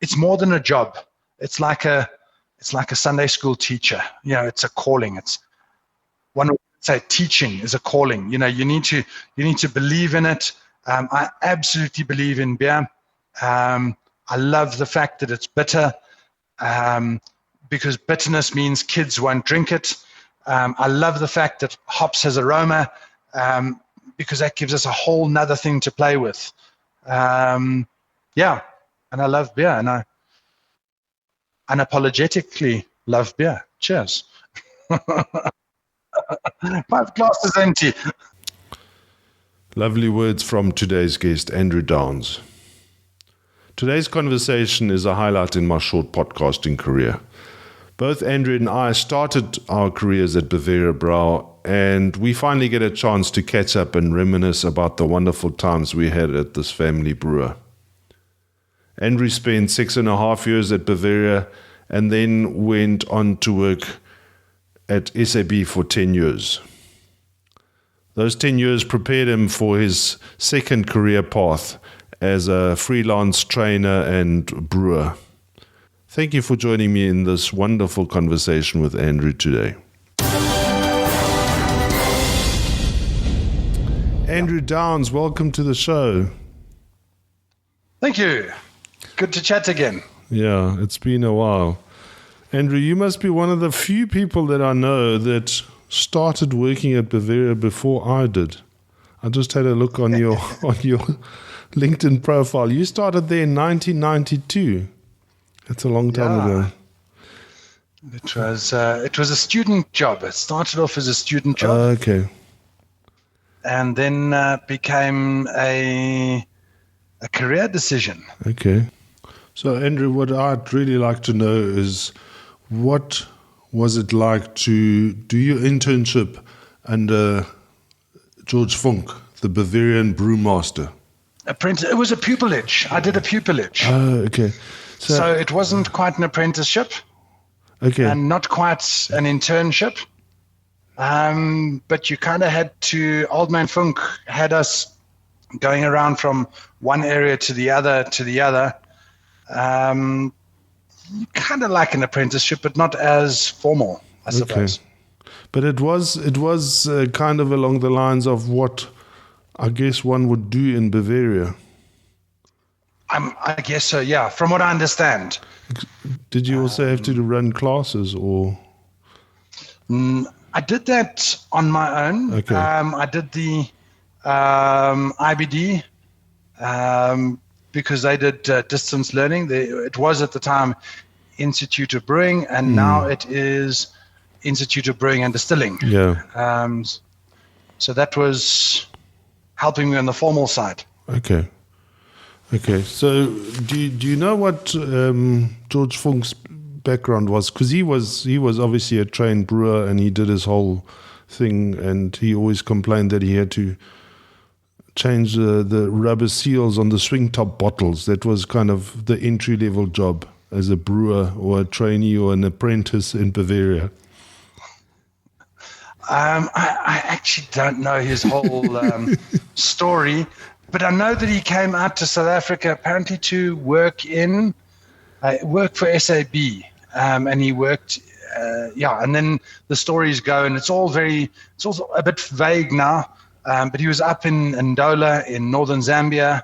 it's more than a job. It's like a Sunday school teacher. It's a calling. It's one would say teaching is a calling. You need to believe in it. I absolutely believe in beer. I love the fact that it's bitter, because bitterness means kids won't drink it. I love the fact that hops has aroma, because that gives us a whole nother thing to play with. And I love beer, and I unapologetically love beer. Cheers. 5 glasses empty. Lovely words from today's guest, Andrew Downs. Today's conversation is a highlight in my short podcasting career. Both Andrew and I started our careers at Bavaria Bräu, and we finally get a chance to catch up and reminisce about the wonderful times we had at this family brewer. Andrew spent 6.5 years at Bavaria and then went on to work at SAB for 10 years. Those 10 years prepared him for his second career path as a freelance trainer and brewer. Thank you for joining me in this wonderful conversation with Andrew today. Andrew Downs, welcome to the show. Thank you. Good to chat again. Yeah, it's been a while. Andrew, you must be one of the few people that I know that started working at Bavaria before I did. I just had a look on your LinkedIn profile. You started there in 1992. That's a long time ago. It was a student job. It started off as a student job. Okay. And then became a career decision. Okay. So, Andrew, what I'd really like to know is, what was it like to do your internship under George Funk, the Bavarian brewmaster? It was a pupillage. I did a pupillage. Oh, okay. So it wasn't quite an apprenticeship. Okay. And not quite an internship. But you kind of had to, Old Man Funk had us going around from one area to the other. Kind of like an apprenticeship, but not as formal, I suppose. Okay. But it was kind of along the lines of what I guess one would do in Bavaria. I guess so, yeah, from what I understand. Did you also have to run classes, or? I did that on my own. Okay. I did the IBD because they did distance learning. It was at the time Institute of Brewing, and now it is Institute of Brewing and Distilling. Yeah. So that was helping me on the formal side. Okay. So do you know what George Funk's background was? Because he was obviously a trained brewer, and he did his whole thing, and he always complained that he had to change the rubber seals on the swing top bottles. That was kind of the entry level job as a brewer or a trainee or an apprentice in Bavaria. I actually don't know his whole story, but I know that he came out to South Africa apparently to work for SAB, and he worked, and then the stories go, and it's also a bit vague now, but he was up in Ndola in northern Zambia,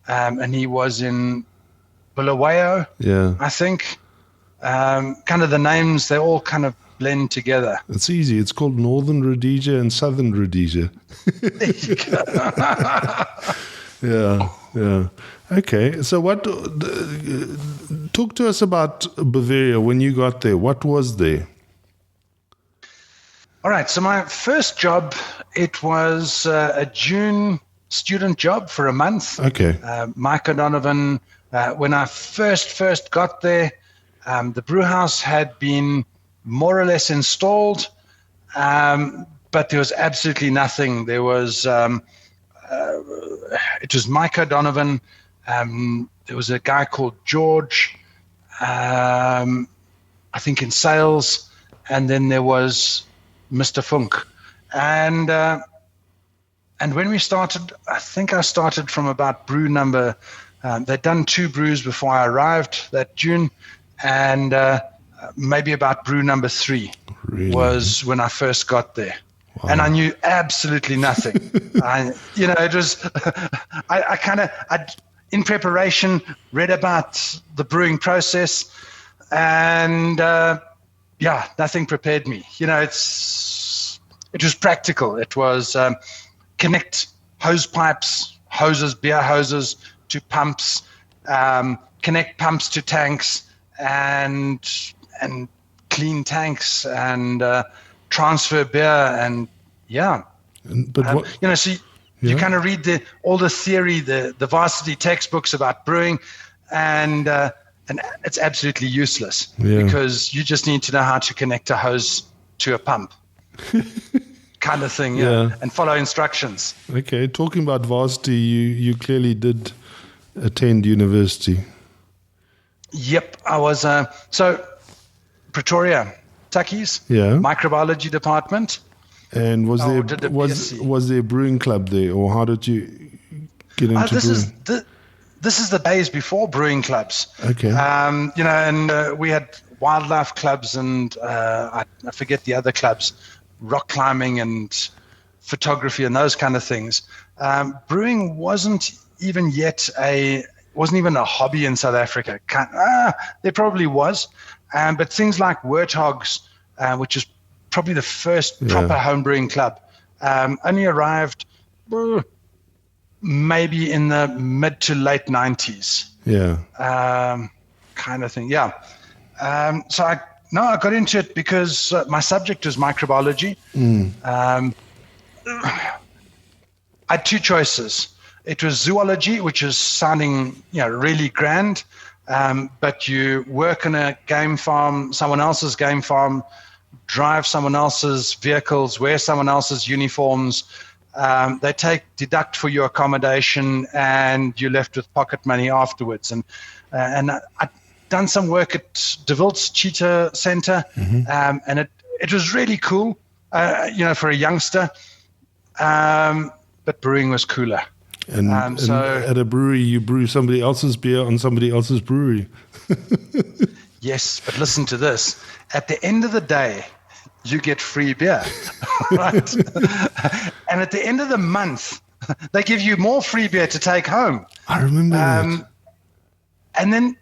and he was in Bulawayo, I think. Kind of the names, they all kind of blend together. It's easy. It's called Northern Rhodesia and Southern Rhodesia. There you go. Yeah. Okay. So talk to us about Bavaria when you got there. What was there? All right. So my first job, it was a June student job for a month. Okay. Mike O'Donovan, when I first got there, the brew house had been more or less installed, but there was absolutely nothing. There was, it was Mike O'Donovan. There was a guy called George, I think in sales, and then there was Mr. Funk. And when we started, I think I started from about brew number They'd done 2 brews before I arrived that June, and maybe about brew number 3 was when I first got there. Wow. And I knew absolutely nothing. It was, in preparation, read about the brewing process, and nothing prepared me. It was practical. It was connect hose pipes, beer hoses to pumps, connect pumps to tanks, and clean tanks, and transfer beer, and you kind of read all the theory, the varsity textbooks about brewing, and it's absolutely useless because you just need to know how to connect a hose to a pump, kind of thing, and follow instructions. Okay, talking about varsity, you clearly did attend university. Yep, I was Pretoria, Tuckies, microbiology department. And was there a brewing club there, or how did you get into brewing? This is the days before brewing clubs. Okay. We had wildlife clubs, and I forget the other clubs, rock climbing and photography and those kind of things. Brewing wasn't even a hobby in South Africa. There probably was, but things like Werthogs, which is probably the first proper homebrewing club, only arrived maybe in the mid to late 90s. Kind of thing. So I got into it because my subject was microbiology. I had 2 choices. It was zoology, which is sounding really grand, but you work on a game farm, someone else's game farm, drive someone else's vehicles, wear someone else's uniforms. They deduct for your accommodation, and you're left with pocket money afterwards. And I'd done some work at De Wildt's Cheetah Center, and it was really cool, for a youngster. But brewing was cooler. And at a brewery, you brew somebody else's beer on somebody else's brewery. Yes, but listen to this. At the end of the day, you get free beer, right? And at the end of the month, they give you more free beer to take home. I remember that. And then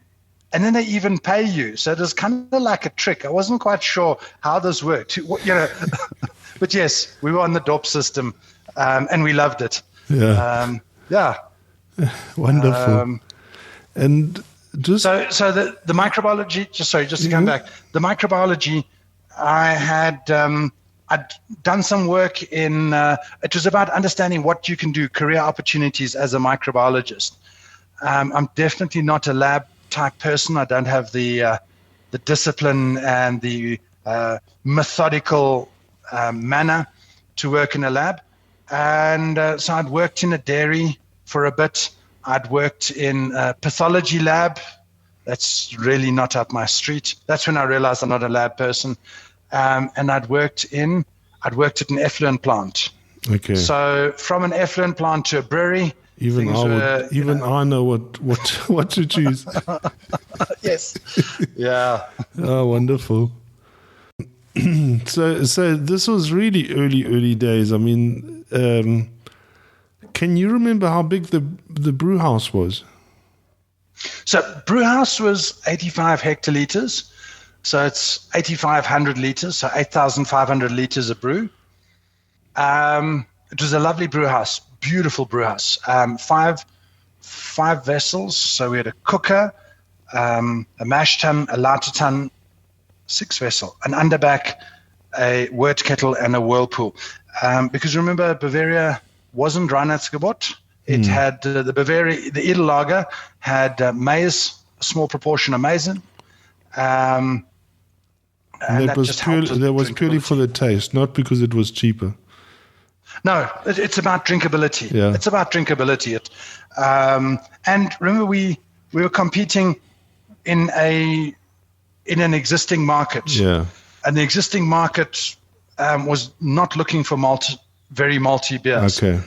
they even pay you. So it was kind of like a trick. I wasn't quite sure how this worked, But yes, we were on the DOP system, and we loved it. Wonderful. And just so the microbiology. Just to come back, the microbiology. I had I'd done some work in. It was about understanding what you can do, career opportunities as a microbiologist. I'm definitely not a lab type person. I don't have the discipline and the methodical manner to work in a lab. And so I'd worked in a dairy for a bit. I'd worked in a pathology lab. That's really not up my street. That's when I realized I'm not a lab person. And I'd worked at an effluent plant. Okay. So from an effluent plant to a brewery. I know what to choose. Yes. Yeah. Oh, wonderful. So this was really early days. I mean, can you remember how big the brew house was? So brew house was 85 hectoliters. So it's 8,500 liters, so 8,500 liters of brew. It was a lovely brew house, beautiful brew house. Five vessels. So we had a cooker, a mash tun, a latte tun, 6 vessel, an underback, a wort kettle, and a whirlpool. Because remember, Bavaria wasn't Reinheitsgebot. It had the Edellager had maize, a small proportion of maize. And that was purely for the taste, not because it was cheaper. No, it's about drinkability. Yeah. It's about drinkability. And remember, we were competing in an existing market. Yeah. And the existing market was not looking for very malty beers. Okay.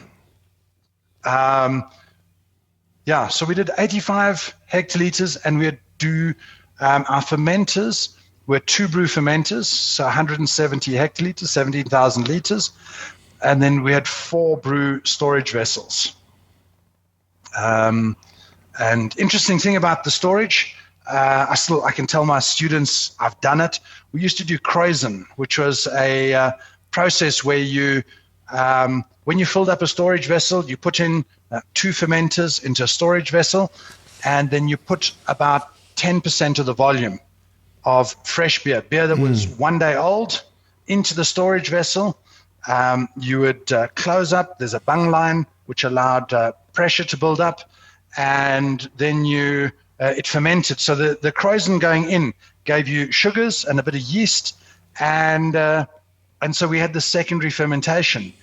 Yeah, so we did 85 hectoliters, and we'd do our fermenters were 2 brew fermenters, so 170 hectoliters, 17,000 liters, and then we had 4 brew storage vessels. And interesting thing about the storage, I can tell my students I've done it. We used to do kreuzen, which was a process where you, when you filled up a storage vessel, you put in 2 fermenters into a storage vessel, and then you put about 10% of the volume of fresh beer that was 1 day old, into the storage vessel. You would close up. There's a bung line which allowed pressure to build up, and then it fermented. So the kreuzen going in gave you sugars and a bit of yeast, and so we had the secondary fermentation.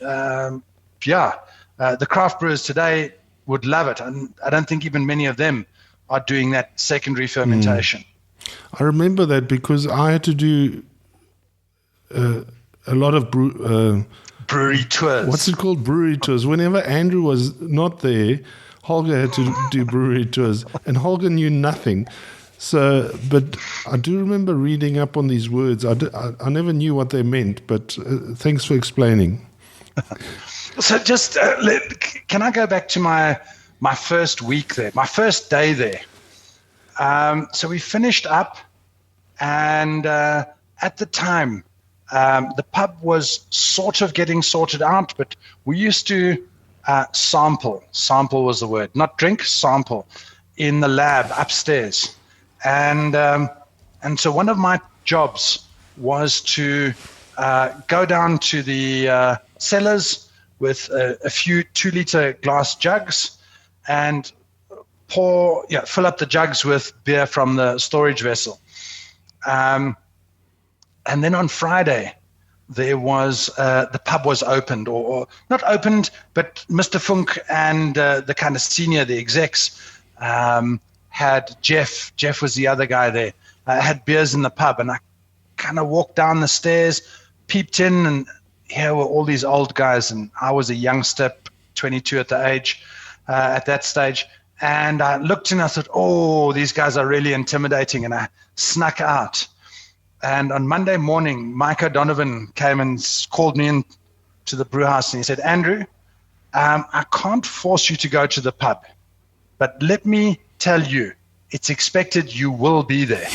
The craft brewers today would love it, and I don't think even many of them are doing that secondary fermentation. I remember that because I had to do a lot of brewery tours. What's it called? Brewery tours. Whenever Andrew was not there, Holger had to do brewery tours, and Holger knew nothing. So, but I do remember reading up on these words. I never knew what they meant, but thanks for explaining. So just, can I go back to my first week there, my first day there? So we finished up, and at the time, the pub was sort of getting sorted out, but we used to sample was the word, not drink, sample, in the lab upstairs. And so one of my jobs was to go down to the cellars with a few 2-liter glass jugs and fill up the jugs with beer from the storage vessel. And then on Friday, there was the pub was opened, or not opened, but Mr. Funk and the kind of senior, the execs, had Jeff was the other guy there, had beers in the pub. And I kind of walked down the stairs, peeped in, and here were all these old guys. And I was a youngster, 22 at the age, at that stage. And I looked and I thought, oh, these guys are really intimidating. And I snuck out. And on Monday morning, Mike O'Donovan came and called me in to the brew house, and he said, Andrew, I can't force you to go to the pub, but let me tell you, it's expected you will be there.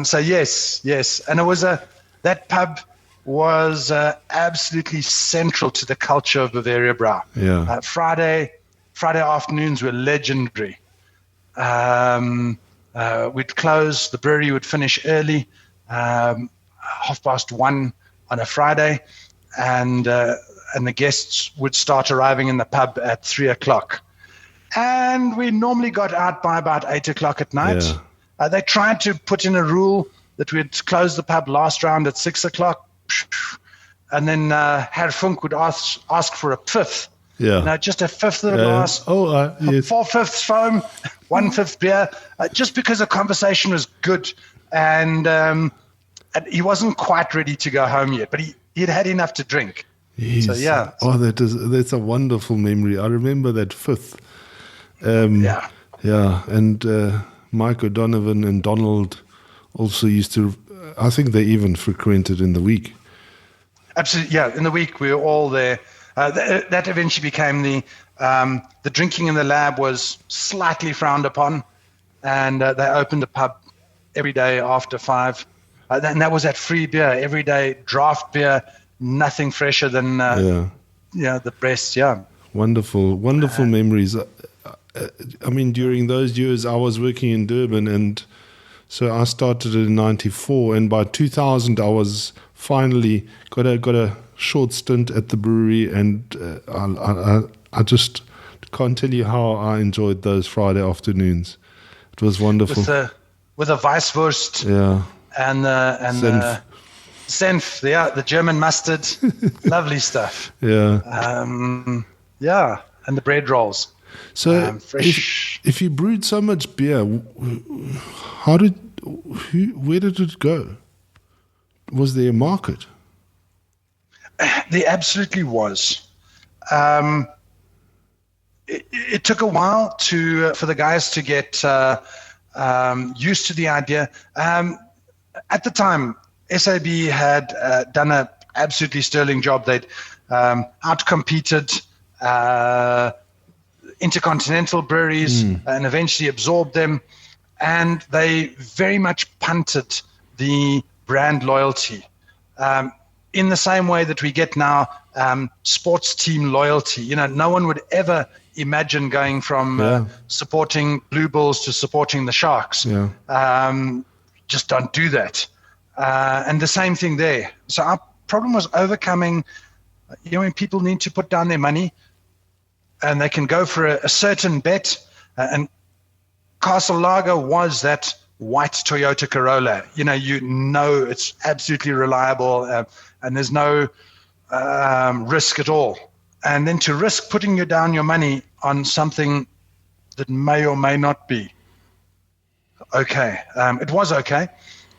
So yes. And it was that pub was absolutely central to the culture of Bavaria Bräu. Yeah. Friday afternoons were legendary. We'd close, the brewery would finish early, 1:30 on a Friday, and the guests would start arriving in the pub at 3:00. And we normally got out by about 8:00 at night. Yeah. They tried to put in a rule that we'd close the pub last round at 6:00, and then Herr Funk would ask for a Pfiff. Yeah. Just a fifth of a glass. Yes. 4/5 foam, 1/5 beer, just because the conversation was good, and he wasn't quite ready to go home yet, but he'd had enough to drink. Yes. So yeah. Oh, that's a wonderful memory. I remember that fifth. Yeah, and Mike O'Donovan and Donald also used to. I think they even frequented in the week. Absolutely, yeah. In the week we were all there. That eventually became the drinking in the lab was slightly frowned upon, and they opened the pub every day after 5. And that was that free beer, every day draft beer, nothing fresher than the breast. Yeah, wonderful memories. I mean, during those years, I was working in Durban, and so I started in '94, and by 2000, I was finally got a short stint at the brewery, and I just can't tell you how I enjoyed those Friday afternoons. It was wonderful. With a Weisswurst, and Senf, the German mustard, lovely stuff. Yeah, and the bread rolls. So, if you brewed so much beer, where did it go? Was there a market? There absolutely was. it took a while for the guys to get used to the idea. At the time, SAB had done an absolutely sterling job. They'd outcompeted intercontinental breweries and eventually absorbed them. And they very much punted the brand loyalty in the same way that we get now sports team loyalty. No one would ever imagine going from supporting Blue Bulls to supporting the Sharks. Just don't do that. And the same thing there. So our problem was overcoming, when people need to put down their money and they can go for a certain bet. And Castle Lager was that white Toyota Corolla. It's absolutely reliable and there's no risk at all. And then to risk putting down your money on something that may or may not be okay. It was okay,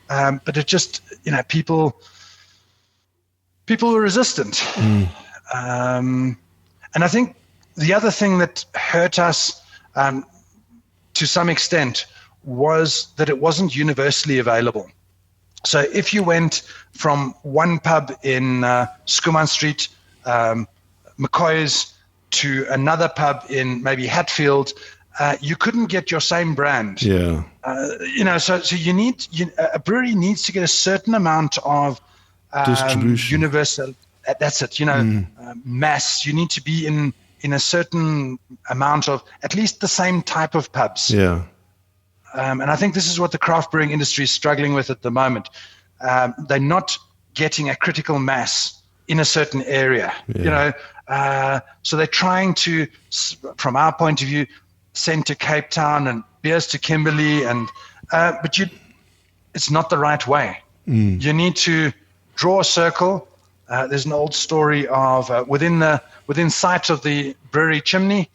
but it just, people were resistant. And I think the other thing that hurt us to some extent was that it wasn't universally available. So if you went from one pub in Schoeman Street, McCoy's, to another pub in maybe Hatfield, you couldn't get your same brand. So you need a brewery needs to get a certain amount of distribution, universal. That's it. Mass. You need to be in a certain amount of at least the same type of pubs. And I think this is what the craft brewing industry is struggling with at the moment. They're not getting a critical mass in a certain area. So they're trying to, from our point of view, send to Cape Town and beers to Kimberley, but it's not the right way. You need to draw a circle. There's an old story of within sight of the brewery chimney,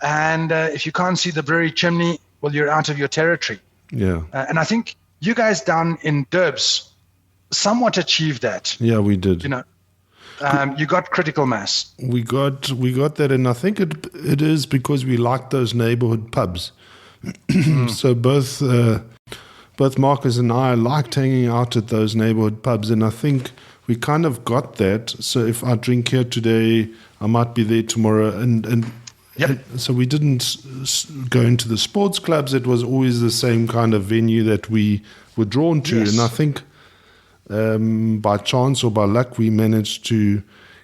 and if you can't see the brewery chimney, well, you're out of your territory. And I think you guys down in Durbs somewhat achieved that. We did. You got critical mass. We got that, and I think it is because we like those neighborhood pubs. So both Marcus and I liked hanging out at those neighborhood pubs, and I think we kind of got that. So if I drink here today, I might be there tomorrow, and so we didn't go into the sports clubs. It was always the same kind of venue that we were drawn to, and I think by chance or by luck, we managed to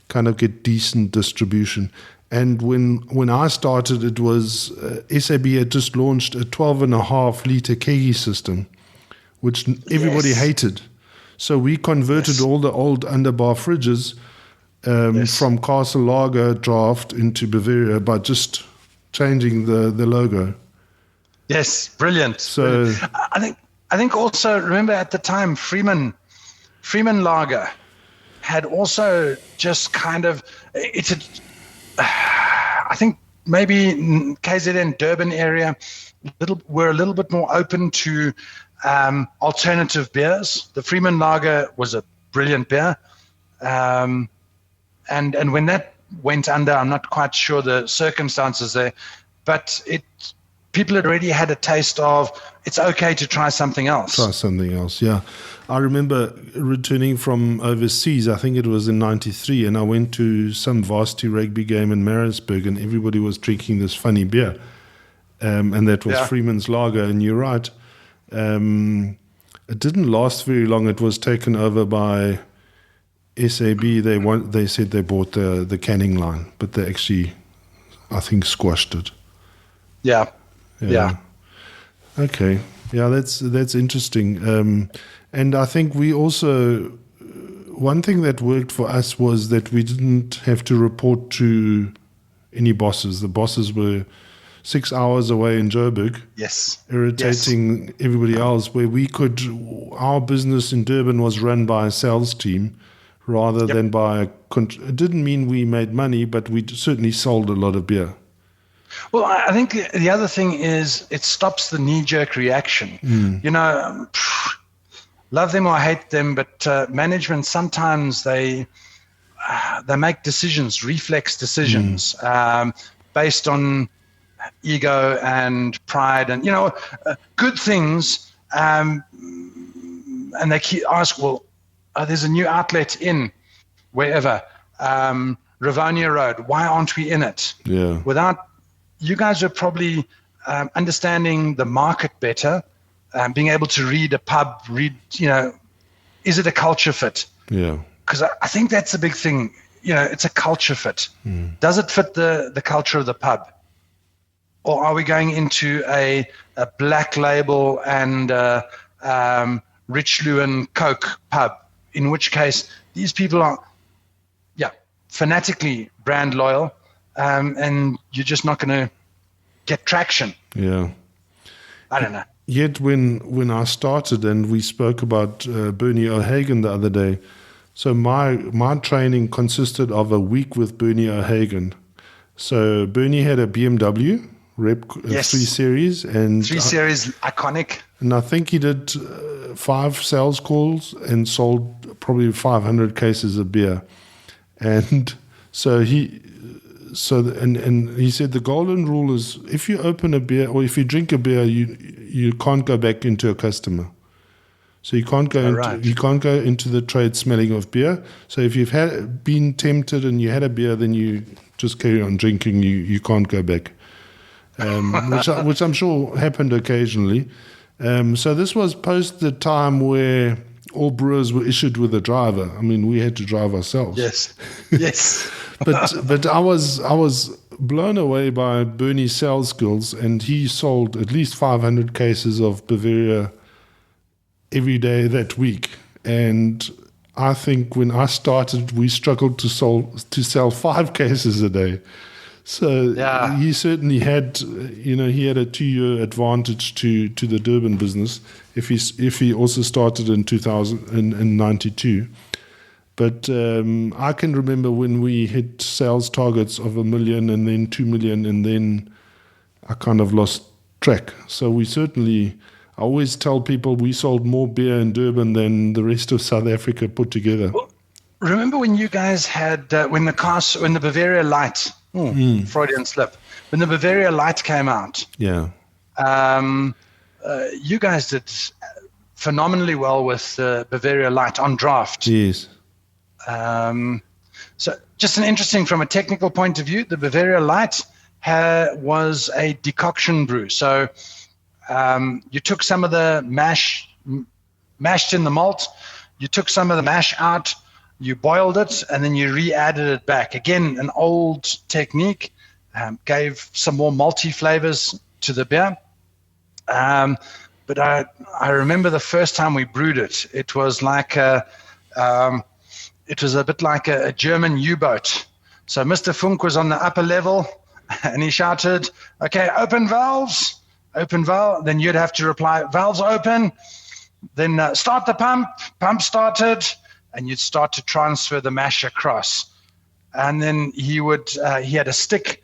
kind of get decent distribution. And when I started, it was SAB had just launched a 12.5 liter keggy system, which everybody hated. So we converted all the old underbar fridges from Castle Lager draft into Bavaria by just changing the logo. Yes, brilliant. So brilliant. I think also, remember at the time, Freeman Lager had also just kind of, I think maybe KZN Durban area were a little bit more open to alternative beers. The Freeman Lager was a brilliant beer. And when that went under, I'm not quite sure the circumstances there, but people had already had a taste of it's okay to try something else. Yeah. I remember returning from overseas, I think it was in 93, and I went to some varsity rugby game in Maritzburg, and everybody was drinking this funny beer. And that was Freeman's Lager, and you're right. It didn't last very long. It was taken over by SAB. They said they bought the canning line, but they actually, I think, squashed it. Yeah. Okay. Yeah, that's interesting. And I think we also, one thing that worked for us was that we didn't have to report to any bosses. The bosses were 6 hours away in Joburg. Yes. Irritating everybody else, where our business in Durban was run by a sales team rather than by it didn't mean we made money, but we certainly sold a lot of beer. Well, I think the other thing is it stops the knee-jerk reaction. Love them or hate them, but management sometimes they make decisions, reflex decisions, based on ego and pride and, good things. And they ask, well, there's a new outlet in wherever, Rivonia Road. Why aren't we in it? Yeah. You guys are probably understanding the market better, being able to read a pub, is it a culture fit? Yeah. Because I think that's a big thing. It's a culture fit. Does it fit the culture of the pub? Or are we going into a black label and Rich Lewin Coke pub? In which case, these people are, fanatically brand loyal, and you're just not going to get traction. Yeah. I don't know. Yet when I started, and we spoke about Bernie O'Hagan the other day, so my training consisted of a week with Bernie O'Hagan. So Bernie had a BMW Rep 3 Series. And 3 Series, iconic. And I think he did 5 sales calls and sold probably 500 cases of beer. And so he said the golden rule is if you open a beer or if you drink a beer, you can't go back into a customer. So you can't go into the trade smelling of beer. So if you've been tempted and you had a beer, then you just carry on drinking. You can't go back, which I'm sure happened occasionally. So this was post the time where all brewers were issued with a driver. I mean, we had to drive ourselves. Yes. But I was blown away by Bernie's sales skills, and he sold at least 500 cases of Bavaria every day that week. And I think when I started, we struggled to sell 5 cases a day. So he certainly had, he had a 2-year advantage to the Durban business if he also started in 1992. But I can remember when we hit sales targets of 1 million and then 2 million, and then I kind of lost track. So I always tell people we sold more beer in Durban than the rest of South Africa put together. Well, remember when you guys had, when the Bavaria Light, Freudian slip, when the Bavaria Light came out, you guys did phenomenally well with Bavaria Light on draft. Yes. So just an interesting, from a technical point of view, the Bavaria Light was a decoction brew. So you took some of the mashed in the malt, you took some of the mash out, you boiled it, and then you re-added it back. Again, an old technique, gave some more malty flavors to the beer. But I remember the first time we brewed it, it was like it was a bit like a German U-boat. So Mr. Funk was on the upper level, and he shouted, "Okay, open valves, open valve." Then you'd have to reply, "Valves open." Then start the pump. Pump started, and you'd start to transfer the mash across. And then he had a stick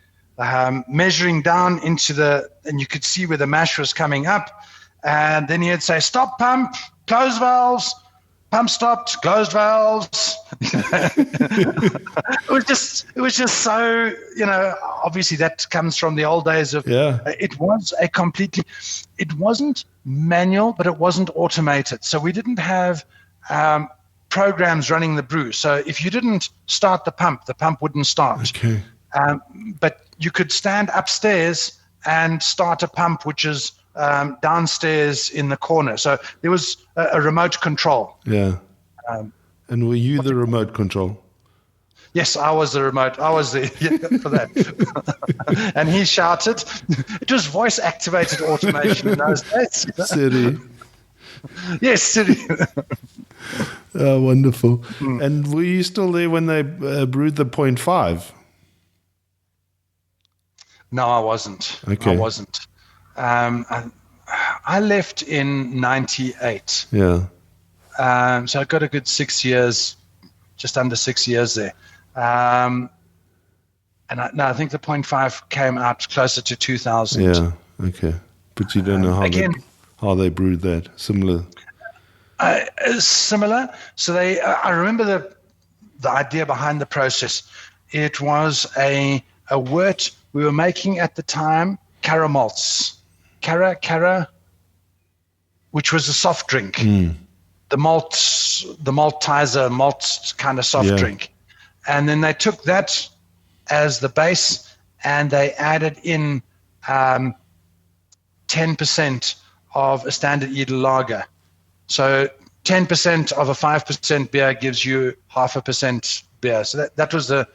measuring down and you could see where the mash was coming up. And then he'd say, "Stop pump, close valves." Pump stopped, closed valves. It was just so, obviously that comes from the old days of, it wasn't manual, but it wasn't automated. So we didn't have programs running the brew. So if you didn't start the pump wouldn't start. Okay. But you could stand upstairs and start a pump, which is downstairs in the corner. So there was a remote control. Yeah. And were you the remote control? Yes, I was the remote. I was the for that. And he shouted. It was voice-activated automation in those days. Siri. Yes, Siri. Oh, wonderful. And were you still there when they brewed the 0.5? No, I wasn't. Okay. I wasn't. I left in 98. Yeah. So I got a good 6 years, just under 6 years there. And I think the 0.5 came out closer to 2000. Yeah, okay. But you don't know how they brewed that. Similar. Similar. So I remember the idea behind the process. It was a wort we were making at the time Cara malts. Cara, which was a soft drink. The maltizer, malt kind of soft drink. And then they took that as the base and they added in 10% of a standard Edel lager. So 10% of a 5% beer gives you 0.5% beer. So that was the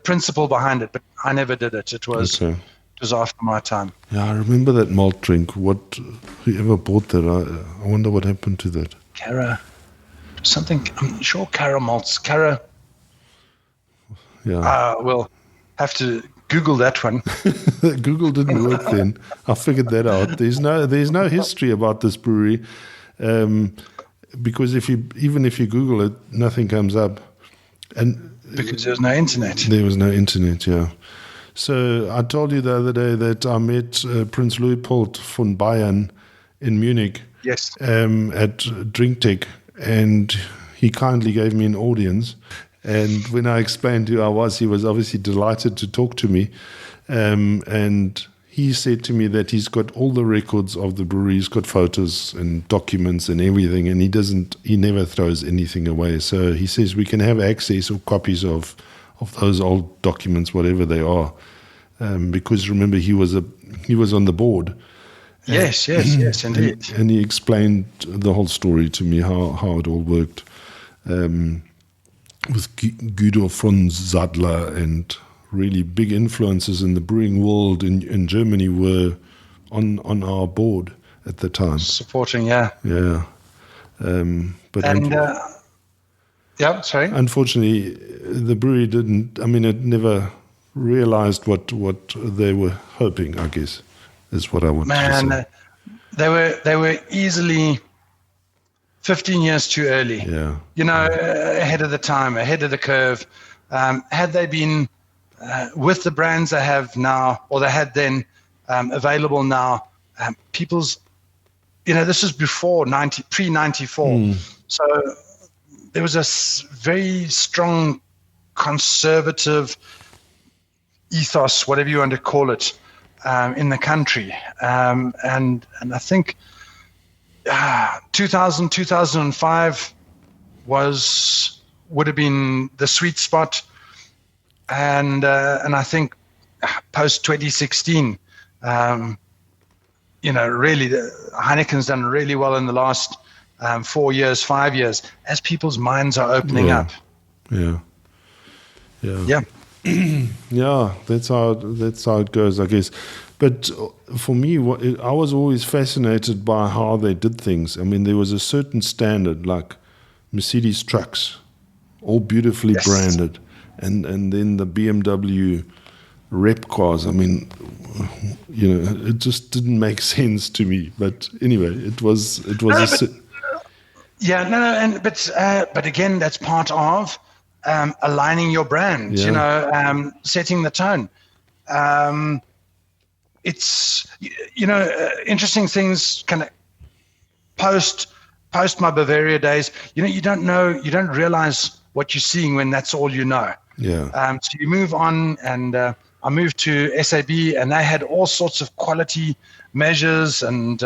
principle behind it, but I never did it. It was after my time. Yeah, I remember that malt drink. Whoever bought that, I wonder what happened to that. Cara, something, I'm sure Cara malts. Cara. Yeah. We'll have to Google that one. Google didn't work then. I figured that out. There's no history about this brewery, because even if you Google it, nothing comes up. And because there's no internet. There was no internet, yeah. So I told you the other day that I met Prince Leopold von Bayern in Munich. Yes. At DrinkTech, and he kindly gave me an audience. And when I explained who I was, he was obviously delighted to talk to me. And he said to me that he's got all the records of the brewery. He's got photos and documents and everything, and he never throws anything away. So he says we can have access or copies of those old documents, whatever they are. Because remember, he was on the board. Yes, indeed. And he explained the whole story to me, how it all worked. With Guido von Sadler, and really big influences in the brewing world in Germany were on our board at the time. Supporting, yeah. Yeah. Sorry. Unfortunately, the brewery it never realized what they were hoping, I guess, is what I want to say. They were easily 15 years too early. Yeah. Ahead of the time, ahead of the curve. Had they been with the brands they have now, or they had then available now, people's, this is before pre-94. So there was a very strong conservative ethos, whatever you want to call it, in the country. And I think 2005 would have been the sweet spot, and I think post 2016, really Heineken's done really well in the last 4 years, 5 years, as people's minds are opening up. Yeah. Yeah, that's how it goes, I guess. But for me, I was always fascinated by how they did things. I mean, there was a certain standard, like Mercedes trucks, all beautifully branded, and then the BMW rep cars. I mean, it just didn't make sense to me. But anyway, it was. But again, that's part of aligning your brand. Setting the tone. It's interesting things kind of post my Bavaria days. You don't realize what you're seeing when that's all you know. Yeah. So you move on, and I moved to SAB, and they had all sorts of quality measures and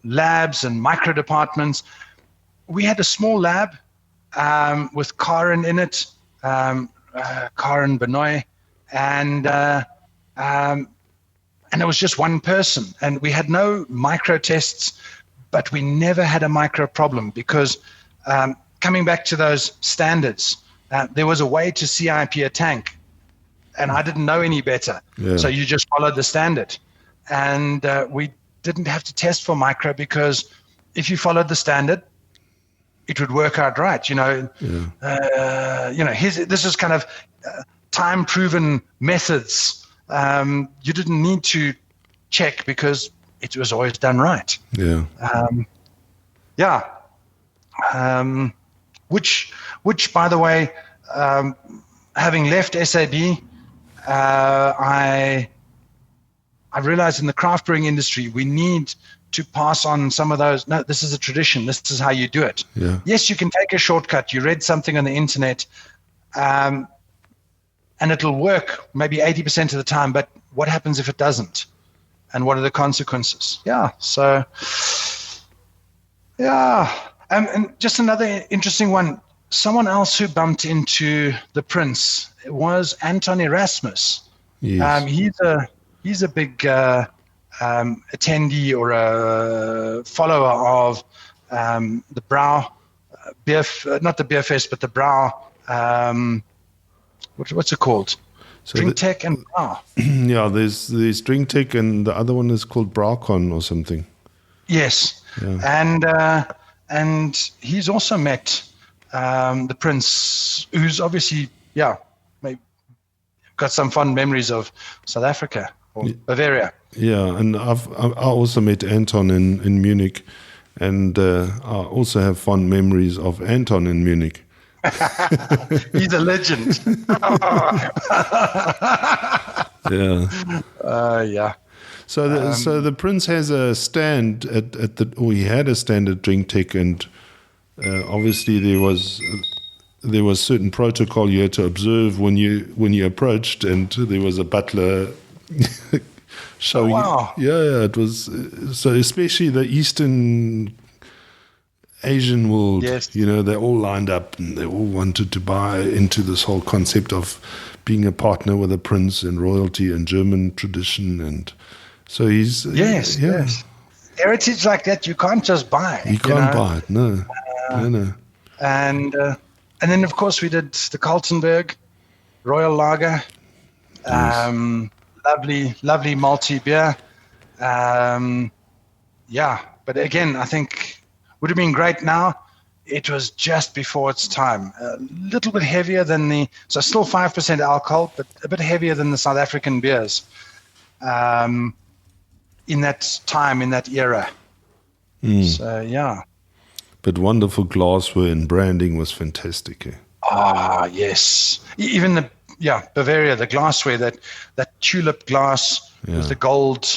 labs and micro departments. We had a small lab with Karen in it, Karen Benoit, and it was just one person, and we had no micro tests, but we never had a micro problem because coming back to those standards, there was a way to CIP a tank, and I didn't know any better. Yeah. So you just followed the standard, and we didn't have to test for micro because if you followed the standard, it would work out right. This is kind of time-proven methods. You didn't need to check because it was always done right. Yeah. Which, by the way, having left SAB, I realized in the craft brewing industry, we need to pass on some of those. No, this is a tradition. This is how you do it. Yeah. Yes, you can take a shortcut. You read something on the internet. and it'll work maybe 80% of the time, but what happens if it doesn't? And what are the consequences? Yeah. So, yeah. And just another interesting one. Someone else who bumped into the Prince was Anton Erasmus. Yes. He's a big attendee or a follower of the Bräu beer, not the beer fest, but the Bräu. What's it called? So Drink Tech and Bräu. Yeah, there's Drink Tech, and the other one is called BrauCon or something. Yes, yeah. And he's also met the Prince, who's obviously maybe got some fond memories of South Africa or Bavaria. Yeah, and I also met Anton in Munich, and I also have fond memories of Anton in Munich. He's a legend. Yeah. Yeah. So the Prince has a stand he had a stand at Drink Tech, and obviously there was certain protocol you had to observe when you approached, and there was a butler showing. Oh, wow. Yeah, it was so, especially the Eastern Asian world. Yes. They all lined up and they all wanted to buy into this whole concept of being a partner with a prince and royalty and German tradition, and so he's yes. Heritage like that you can't just buy. You can't buy it. No. No. And then of course we did the Kaltenberg Royal Lager. Yes. Lovely malty beer. But again, I think would have been great now. It was just before its time. A little bit heavier than so still 5% alcohol, but a bit heavier than the South African beers. In that time, in that era. So, yeah. But wonderful glassware and branding was fantastic. Yes. Even the Bavaria, the glassware, that tulip glass with the gold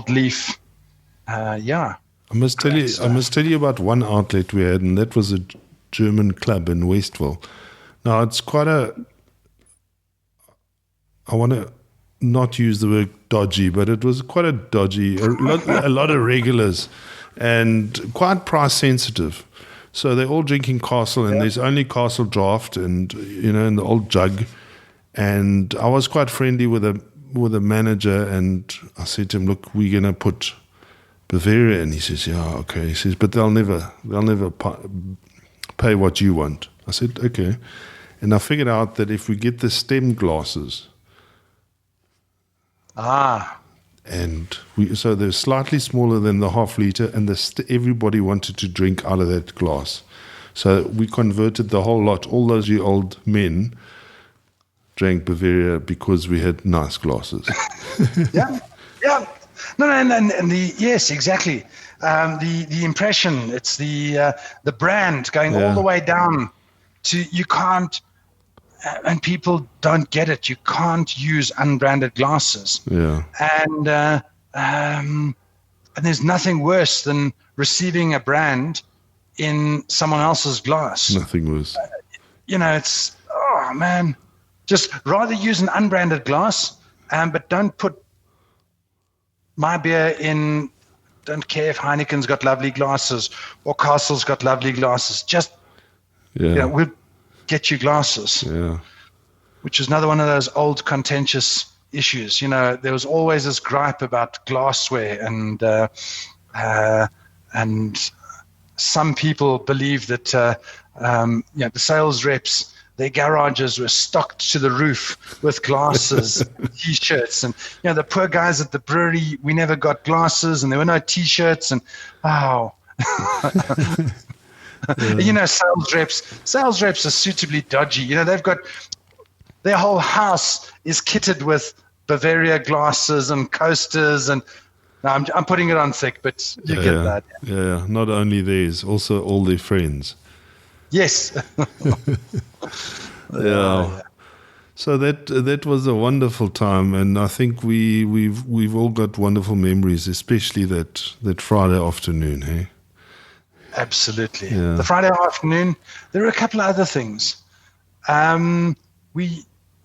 leaf. I must tell you about one outlet we had, and that was a German club in Westville. Now it's quite I want to not use the word dodgy, but it was quite a lot of regulars, and quite price sensitive. So they're all drinking Castle, and there's only Castle draft, and in the old jug. And I was quite friendly with the manager, and I said to him, "Look, we're gonna put Bavaria," and he says, "Yeah, okay." He says, "But they'll never pay what you want." I said, "Okay," and I figured out that if we get the stem glasses, and so they're slightly smaller than the half liter, and everybody wanted to drink out of that glass, so we converted the whole lot. All those year old men drank Bavaria because we had nice glasses. Yeah. No, and yes, exactly. The impression, it's the brand going all the way down to, you can't, and people don't get it. You can't use unbranded glasses. Yeah. And there's nothing worse than receiving a brand in someone else's glass. Nothing worse. It's, oh man, just rather use an unbranded glass, but don't put my beer in. Don't care if Heineken's got lovely glasses or Castle's got lovely glasses. Just, we'll get you glasses. Yeah. Which is another one of those old contentious issues. There was always this gripe about glassware, and some people believe that the sales reps, their garages were stocked to the roof with glasses, T-shirts, and the poor guys at the brewery, we never got glasses, and there were no T-shirts, and sales reps are suitably dodgy. They've got their whole house is kitted with Bavaria glasses and coasters, and I'm putting it on thick, but you get that. Yeah, not only theirs, also all their friends. Yes. Yeah. So that was a wonderful time, and I think we've all got wonderful memories, especially that Friday afternoon, hey? Absolutely. Yeah. The Friday afternoon. There were a couple of other things.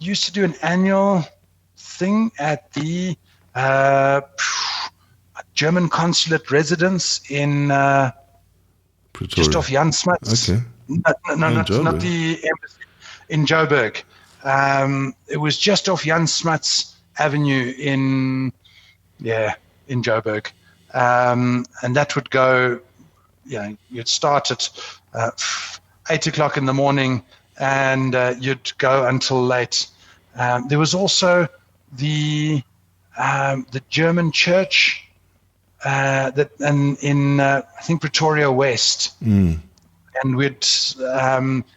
used to do an annual thing at the German consulate residence in just off Jan Smuts. Okay. No, not the embassy, in Joburg. It was just off Jan Smuts Avenue in Joburg. And that would go, you'd start at 8 o'clock in the morning and you'd go until late. There was also the German church in I think Pretoria West, and we'd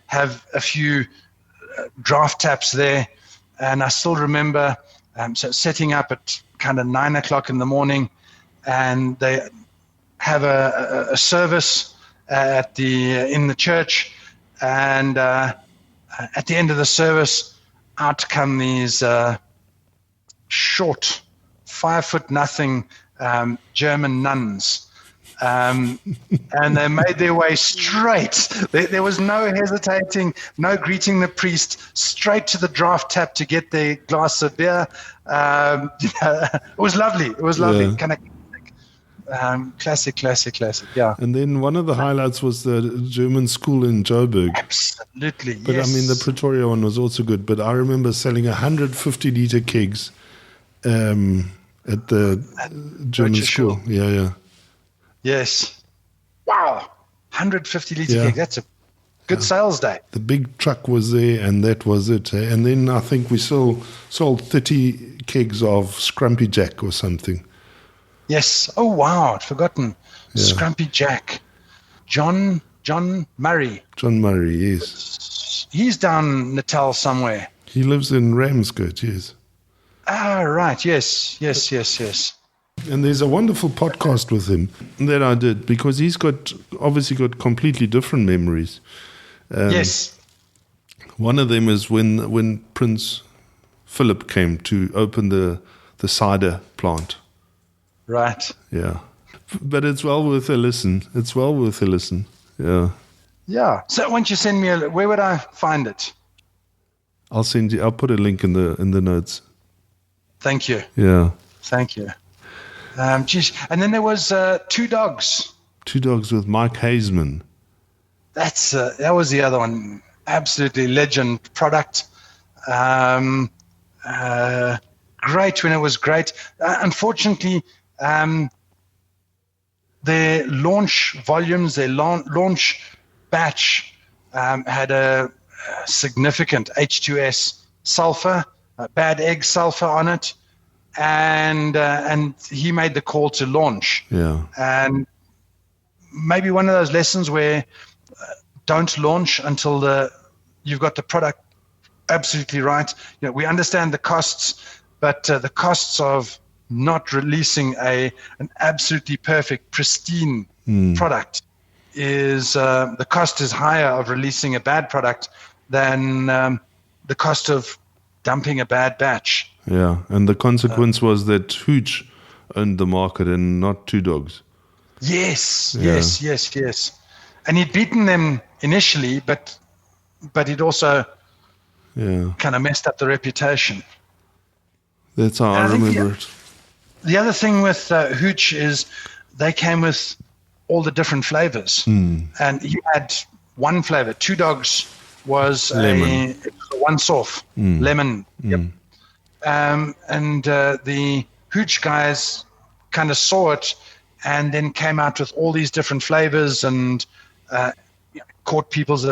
have a few draft taps there. And I still remember so setting up at kind of 9 o'clock in the morning, and they have a service in the church, and at the end of the service, out come these short, 5'0" German nuns, and they made their way straight. There was no hesitating, no greeting the priest, straight to the draft tap to get their glass of beer. It was lovely. It was lovely. Yeah. Kind of classic. Yeah. And then one of the highlights was the German school in Joburg. Absolutely. But yes. I mean, the Pretoria one was also good. But I remember selling 150-liter kegs at the German school. Yeah. Yes. Wow. 150-liter keg. That's a good sales day. The big truck was there, and that was it. And then I think we sold 30 kegs of Scrumpy Jack or something. Yes. Oh, wow. I'd forgotten. Yeah. Scrumpy Jack. John Murray. John Murray, yes. He's down Natal somewhere. He lives in Ramsgate, yes. Ah, right. Yes. And there's a wonderful podcast with him that I did, because he's obviously got completely different memories. Yes. One of them is when Prince Philip came to open the cider plant. Right. Yeah. But it's well worth a listen. Yeah. Yeah. So once you send me where would I find it? I'll put a link in the notes. Thank you. Yeah. Thank you. And then there was Two Dogs. Two Dogs with Mike Hazeman. That was the other one. Absolutely legend product. Great when it was great. Unfortunately, their launch volumes, their launch batch had a significant H2S sulfur, bad egg sulfur on it, and he made the call to launch. Yeah. And maybe one of those lessons where don't launch until you've got the product absolutely right. We understand the costs, but the costs of not releasing an absolutely perfect, pristine product is the cost is higher of releasing a bad product than the cost of dumping a bad batch. Yeah, and the consequence was that Hooch owned the market and not Two Dogs. Yes. And he'd beaten them initially, but he'd also kind of messed up the reputation. That's how I remember it. The other thing with Hooch is they came with all the different flavors. And he had one flavor. Two Dogs was a once-off lemon. Yep. And the Hooch guys kind of saw it and then came out with all these different flavors and caught people's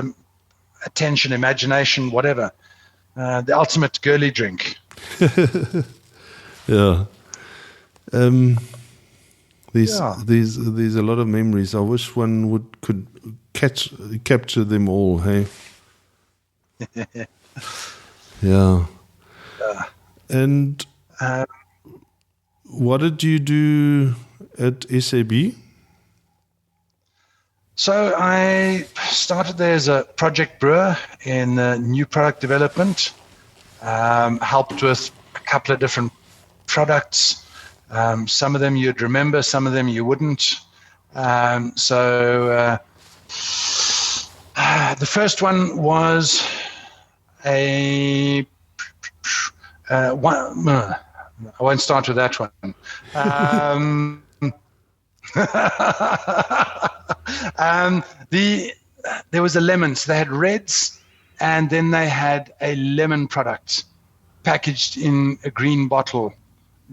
attention, imagination, whatever. The ultimate girly drink. Yeah. There's a lot of memories. I wish one could capture them all. Hey. Yeah. And what did you do at SAB? So I started there as a project brewer in new product development. Helped with a couple of different products. Some of them you'd remember, some of them you wouldn't. The first one was a I won't start with that one. There was a lemon. So they had reds, and then they had a lemon product packaged in a green bottle,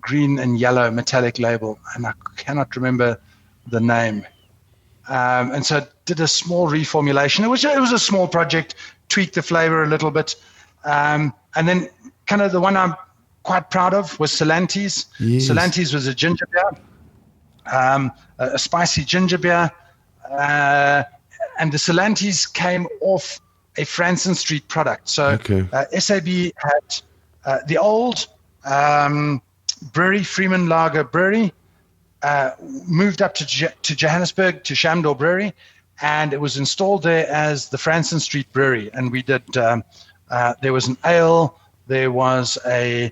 green and yellow metallic label, and I cannot remember the name. And so I did a small reformulation. It was a small project, tweaked the flavor a little bit. And then kind of the one I'm quite proud of was Celantes. Yes. Celantes was a ginger beer, a spicy ginger beer. And the Celantes came off a Franson Street product. So SAB had the old brewery, Freeman Lager Brewery, moved up to Johannesburg, to Shamdor Brewery, and it was installed there as the Franson Street Brewery. And we did, there was an ale, there was a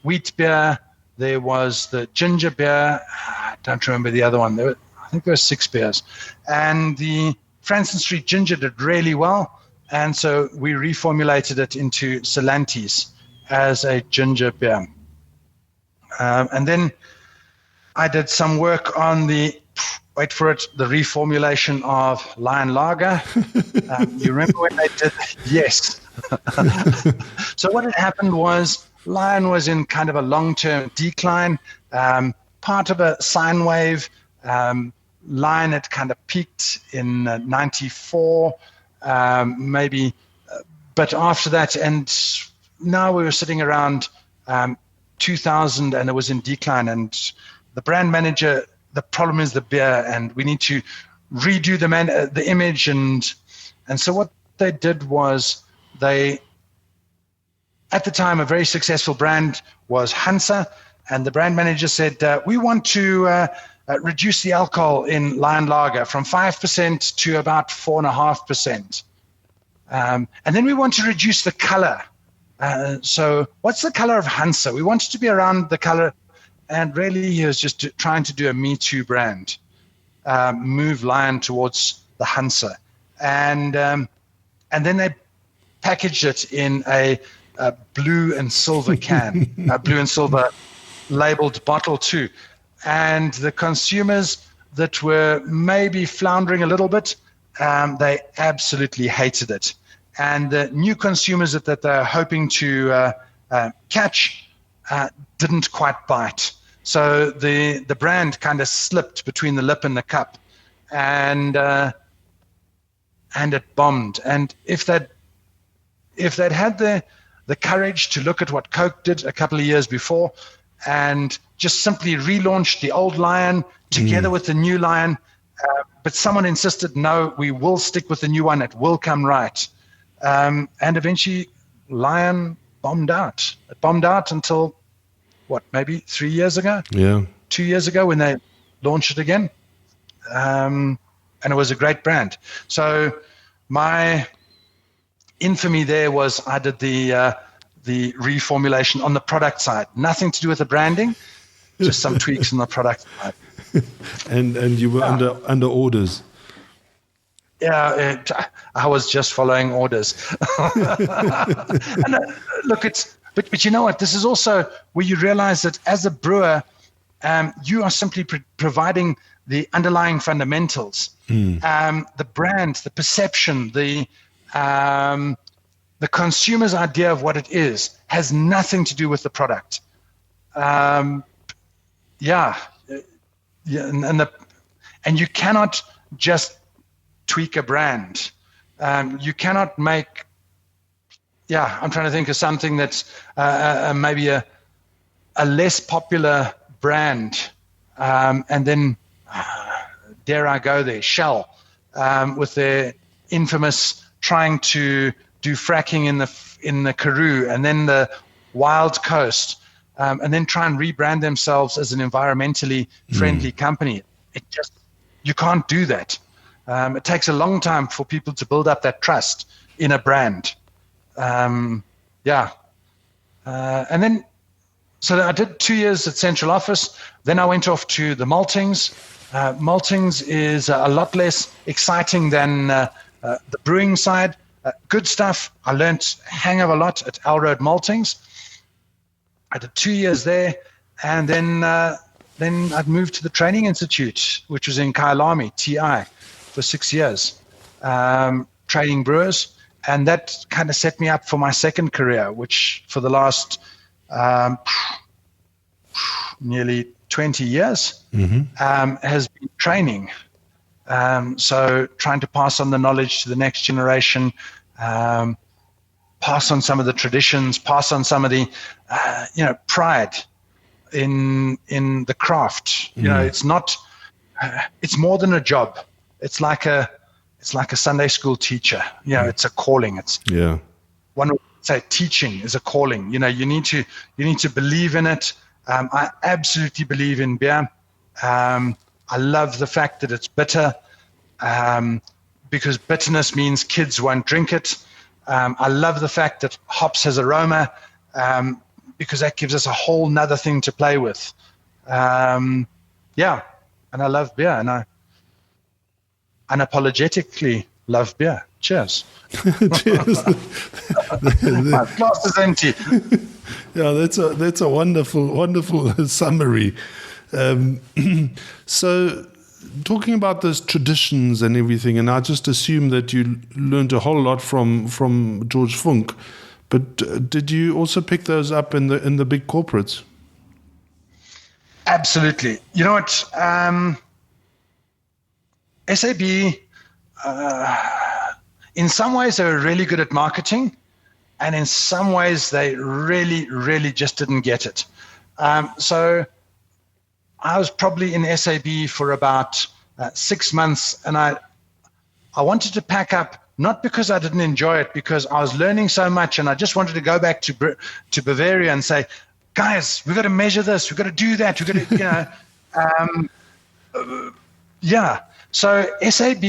wheat beer, there was the ginger beer, I don't remember the other one, I think there were 6 beers. And the Franson Street Ginger did really well, and so we reformulated it into Celantes as a ginger beer. And then I did some work on the reformulation of Lion Lager. You remember when they did? Yes. So what had happened was Lion was in kind of a long-term decline, part of a sine wave. Lion had kind of peaked in 94, maybe, but after that, and now we were sitting around 2000, and it was in decline. And the brand manager, the problem is the beer, and we need to redo the image. And so what they did was at the time, a very successful brand was Hansa, and the brand manager said, we want to reduce the alcohol in Lion Lager from 5% to about 4.5%. And then we want to reduce the color. So what's the color of Hansa? We want it to be around the color. And really, he was just trying to do a Me Too brand, move Lion towards the Hansa. And then they packaged it in a blue and silver can, a blue and silver labeled bottle too. And the consumers that were maybe floundering a little bit, they absolutely hated it. And the new consumers that they're hoping to catch didn't quite bite. So the brand kind of slipped between the lip and the cup, and it bombed. And if they'd had the courage to look at what Coke did a couple of years before, and just simply relaunched the old Lion together with the new Lion, but someone insisted, no, we will stick with the new one, it will come right. And eventually Lion bombed out. It bombed out until, maybe 3 years ago? Yeah. 2 years ago when they launched it again. And it was a great brand. So my infamy there was I did the reformulation on the product side. Nothing to do with the branding, just some tweaks on the product side. And you were under orders. Yeah, I was just following orders. And look, but you know what? This is also where you realize that as a brewer, you are simply providing the underlying fundamentals, the brand, the perception, the consumer's idea of what it is has nothing to do with the product. And you cannot just tweak a brand. You cannot make. I'm trying to think of something that's maybe a less popular brand, and then dare I go there? Shell, with their infamous trying to do fracking in the Karoo and then the Wild Coast, and then try and rebrand themselves as an environmentally friendly company. You can't do that. It takes a long time for people to build up that trust in a brand. And then, so I did 2 years at central office. Then I went off to the maltings. Maltings is a lot less exciting than the brewing side. Good stuff. I learned a hang of a lot at Alroad Maltings. I did 2 years there, and then I'd moved to the Training Institute, which was in Kyalami, TI, for 6 years, training brewers. And that kind of set me up for my second career, which for the last nearly 20 years has been training. So trying to pass on the knowledge to the next generation, pass on some of the traditions, pass on some of the, pride in the craft. It's not, it's more than a job. It's like a Sunday school teacher. It's a calling. One would say teaching is a calling. You need to believe in it. I absolutely believe in beer. I love the fact that it's bitter, because bitterness means kids won't drink it. I love the fact that hops has aroma, because that gives us a whole nother thing to play with. And I love beer, and I unapologetically love beer. Cheers. Cheers. My glass is empty. Yeah, that's a wonderful summary. So, talking about those traditions and everything, and I just assume that you learned a whole lot from George Funk, but did you also pick those up in the big corporates? Absolutely. You know what? SAB, in some ways, they were really good at marketing, and in some ways, they really, really just didn't get it. So I was probably in SAB for about 6 months, and I wanted to pack up, not because I didn't enjoy it, because I was learning so much, and I just wanted to go back to Bavaria and say, guys, we've got to measure this, we've got to do that, we've got to, So SAB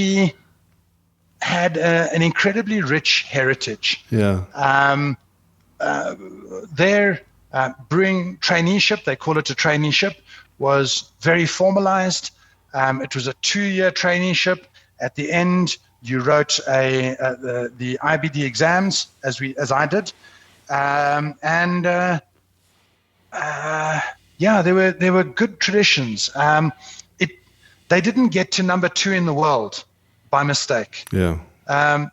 had an incredibly rich heritage. Yeah. Their brewing traineeship, they call it a traineeship, was very formalized. It was a 2-year traineeship. At the end, you wrote the IBD exams, as I did, there were good traditions. They didn't get to number 2 in the world by mistake. Yeah.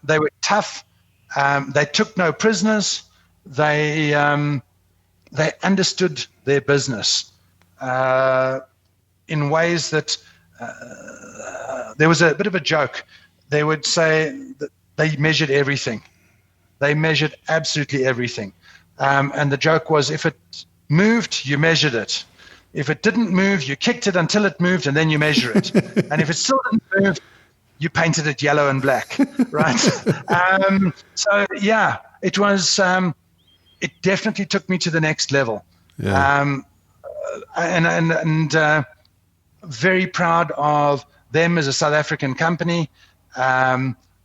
They were tough. They took no prisoners. They understood their business in ways that there was a bit of a joke. They would say that they measured everything. They measured absolutely everything. And the joke was, if it moved, you measured it. If it didn't move, you kicked it until it moved, and then you measure it. And if it still didn't move, you painted it yellow and black, right? It was. It definitely took me to the next level. Yeah. And very proud of them as a South African company.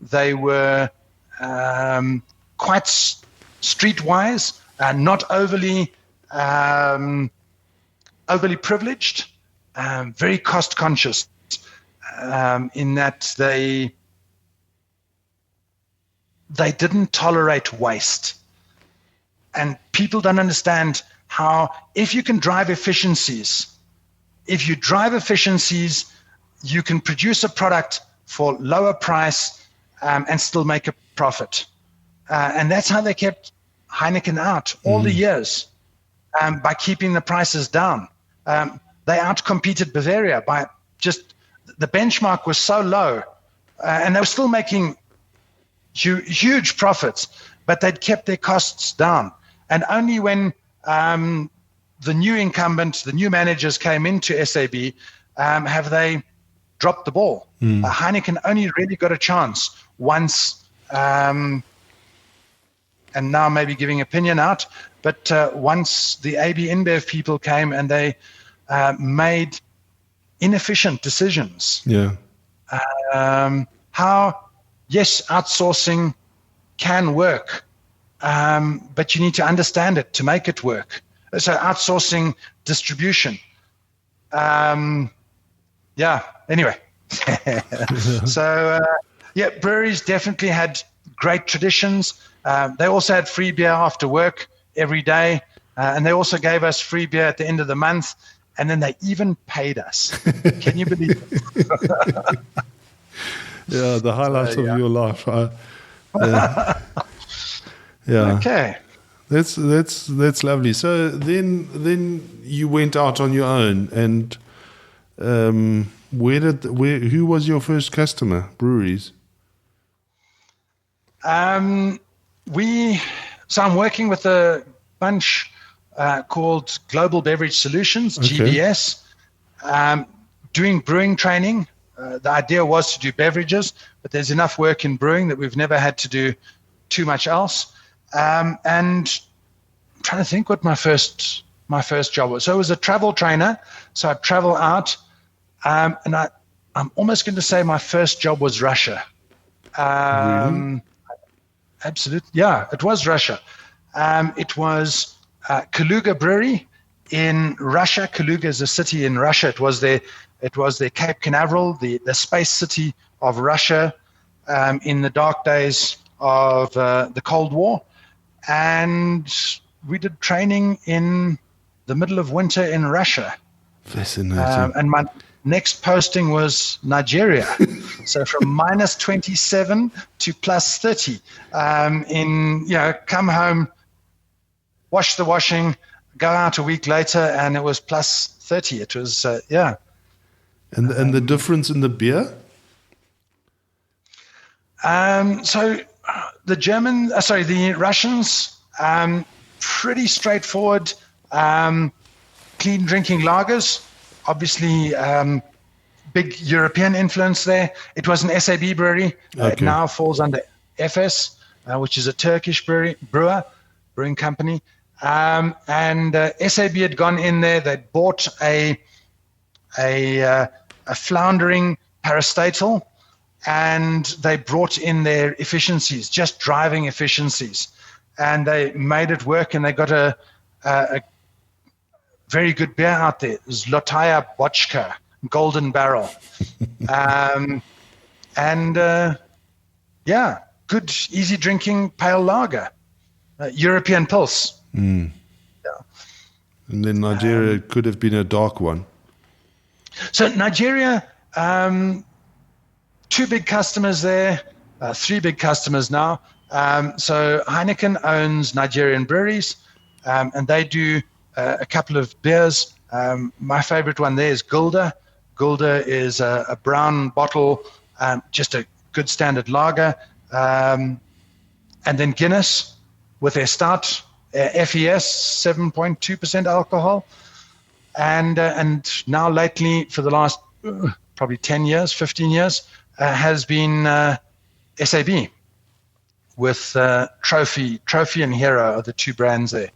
They were quite streetwise, not overly privileged, very cost conscious, in that they didn't tolerate waste. And people don't understand how, if you can drive efficiencies, you can produce a product for lower price and still make a profit. And that's how they kept Heineken out all the years, by keeping the prices down. They outcompeted Bavaria by just, the benchmark was so low, and they were still making huge profits, but they'd kept their costs down. And only when the new incumbent, the new managers came into SAB, have they dropped the ball. Heineken only really got a chance once, and now maybe giving opinion out, but once the AB InBev people came and they made inefficient decisions. Yeah. Yes, outsourcing can work, but you need to understand it to make it work. So outsourcing distribution. Anyway. Breweries definitely had great traditions. They also had free beer after work every day. And they also gave us free beer at the end of the month. And then they even paid us. Can you believe it? Yeah, the highlight of your life. Yeah. Okay. That's lovely. So then you went out on your own, and who was your first customer? Breweries. So I'm working with a bunch called Global Beverage Solutions, GBS, doing brewing training. The idea was to do beverages, but there's enough work in brewing that we've never had to do too much else. And I'm trying to think what my first job was. So it was a travel trainer. So I'd travel out, and I'm almost going to say my first job was Russia. Really? Absolutely, yeah, it was Russia. It was Kaluga Brewery in Russia. Kaluga is a city in Russia. It was their Cape Canaveral, the space city of Russia, in the dark days of the Cold War. And we did training in the middle of winter in Russia. Fascinating. And my next posting was Nigeria. So from minus 27 to plus 30. Come home, wash the washing, go out a week later, and it was plus 30. It was, yeah. And the difference in the beer? So the Russians, pretty straightforward, clean drinking lagers. Obviously, big European influence there. It was an SAB brewery. Okay. It now falls under FS, which is a Turkish brewing company. And SAB had gone in there. They'd bought a floundering parastatal, and they brought in their efficiencies, just driving efficiencies, and they made it work. And they got a very good beer out there. It was Lotaya Bochka, Golden Barrel, good, easy drinking pale lager, European Pils. Mm. Yeah. And then Nigeria could have been a dark one. So Nigeria, 2 big customers there, 3 big customers now. So Heineken owns Nigerian breweries, and they do a couple of beers. My favorite one there is Gulda. Gulda is a brown bottle, just a good standard lager. And then Guinness with their stout, FES, 7.2% alcohol. And now lately, for the last probably 10 years, 15 years, has been SAB with Trophy and Hero are the 2 brands there.